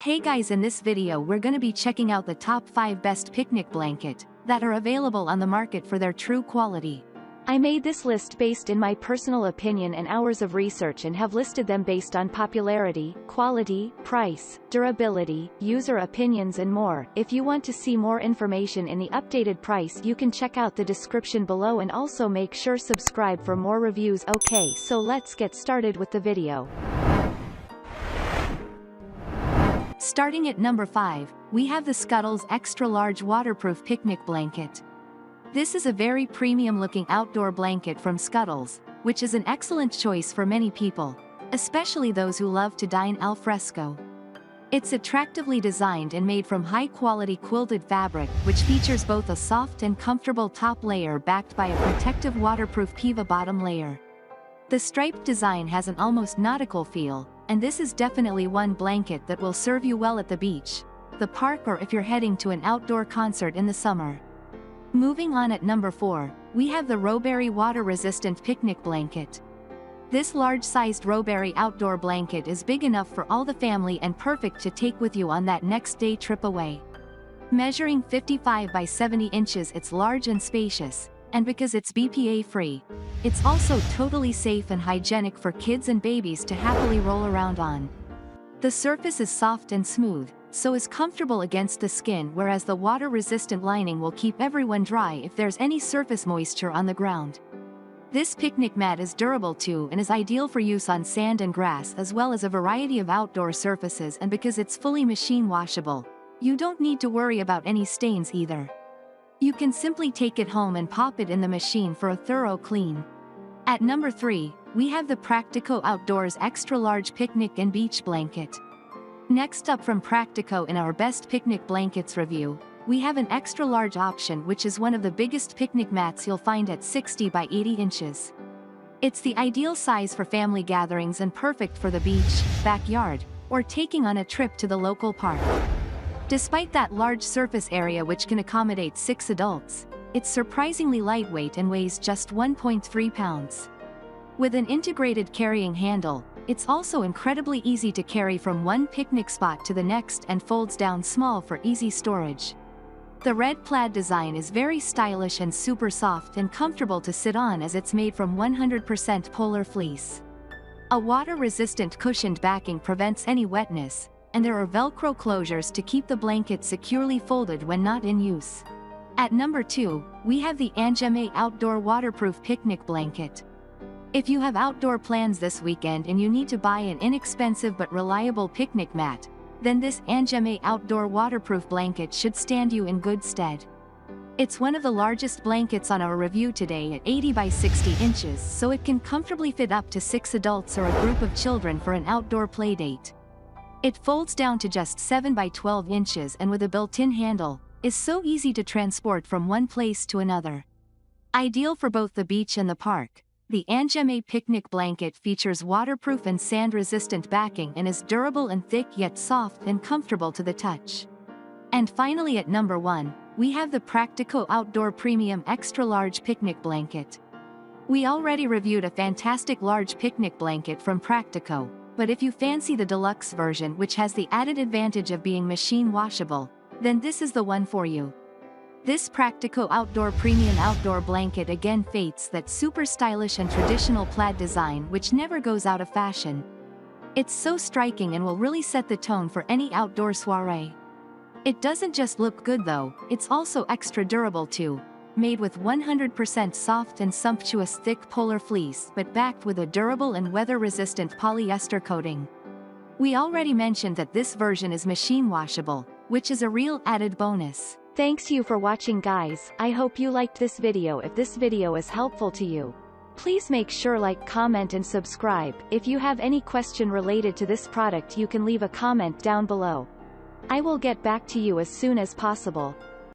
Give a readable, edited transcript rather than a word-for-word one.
Hey guys, in this video we're gonna be checking out the top 5 best picnic blanket that are available on the market for their true quality. I made this list based in my personal opinion and hours of research and have listed them based on popularity, quality, price, durability, user opinions and more. If you want to see more information in the updated price, you can check out the description below and also make sure subscribe for more reviews. Okay, so let's get started with the video. Starting at number 5, we have the Scuddles Extra Large Waterproof Picnic Blanket. This is a very premium-looking outdoor blanket from Scuddles, which is an excellent choice for many people, especially those who love to dine al fresco. It's attractively designed and made from high-quality quilted fabric, which features both a soft and comfortable top layer backed by a protective waterproof PVA bottom layer. The striped design has an almost nautical feel, and this is definitely one blanket that will serve you well at the beach, the park, or if you're heading to an outdoor concert in the summer. Moving on, at number 4, we have the Roebury Water-Resistant Picnic Blanket. This large-sized Roebury outdoor blanket is big enough for all the family and perfect to take with you on that next day trip away. Measuring 55 by 70 inches, it's large and spacious, and because it's BPA-free, it's also totally safe and hygienic for kids and babies to happily roll around on. The surface is soft and smooth, so is comfortable against the skin, whereas the water-resistant lining will keep everyone dry if there's any surface moisture on the ground. This picnic mat is durable too and is ideal for use on sand and grass as well as a variety of outdoor surfaces, and because it's fully machine washable, you don't need to worry about any stains either. You can simply take it home and pop it in the machine for a thorough clean. At number 3, we have the Practico Outdoors Extra Large Picnic and Beach Blanket. Next up from Practico in our best picnic blankets review, we have an extra large option, which is one of the biggest picnic mats you'll find at 60 by 80 inches. It's the ideal size for family gatherings and perfect for the beach, backyard, or taking on a trip to the local park. Despite that large surface area which can accommodate 6 adults, it's surprisingly lightweight and weighs just 1.3 pounds. With an integrated carrying handle, it's also incredibly easy to carry from one picnic spot to the next and folds down small for easy storage. The red plaid design is very stylish and super soft and comfortable to sit on as it's made from 100% polar fleece. A water-resistant cushioned backing prevents any wetness, and there are Velcro closures to keep the blanket securely folded when not in use. At number 2, we have the Angemay Outdoor Waterproof Picnic Blanket. If you have outdoor plans this weekend and you need to buy an inexpensive but reliable picnic mat, then this Angemay Outdoor Waterproof Blanket should stand you in good stead. It's one of the largest blankets on our review today at 80 by 60 inches, so it can comfortably fit up to 6 adults or a group of children for an outdoor play date. It folds down to just 7 by 12 inches and with a built-in handle, is so easy to transport from one place to another. Ideal for both the beach and the park, the Angemay Picnic Blanket features waterproof and sand-resistant backing and is durable and thick yet soft and comfortable to the touch. And finally, at number 1, we have the Practico Outdoor Premium Extra Large Picnic Blanket. We already reviewed a fantastic large picnic blanket from Practico, but if you fancy the deluxe version, which has the added advantage of being machine washable, then this is the one for you. This Practico Outdoor Premium Outdoor Blanket again feats that super stylish and traditional plaid design which never goes out of fashion. It's so striking and will really set the tone for any outdoor soiree. It doesn't just look good though, it's also extra durable too. Made with 100% soft and sumptuous thick polar fleece but backed with a durable and weather-resistant polyester coating. We already mentioned that this version is machine washable, which is a real added bonus. Thanks you for watching guys, I hope you liked this video. If this video is helpful to you, please make sure like, comment and subscribe. If you have any question related to this product, you can leave a comment down below. I will get back to you as soon as possible.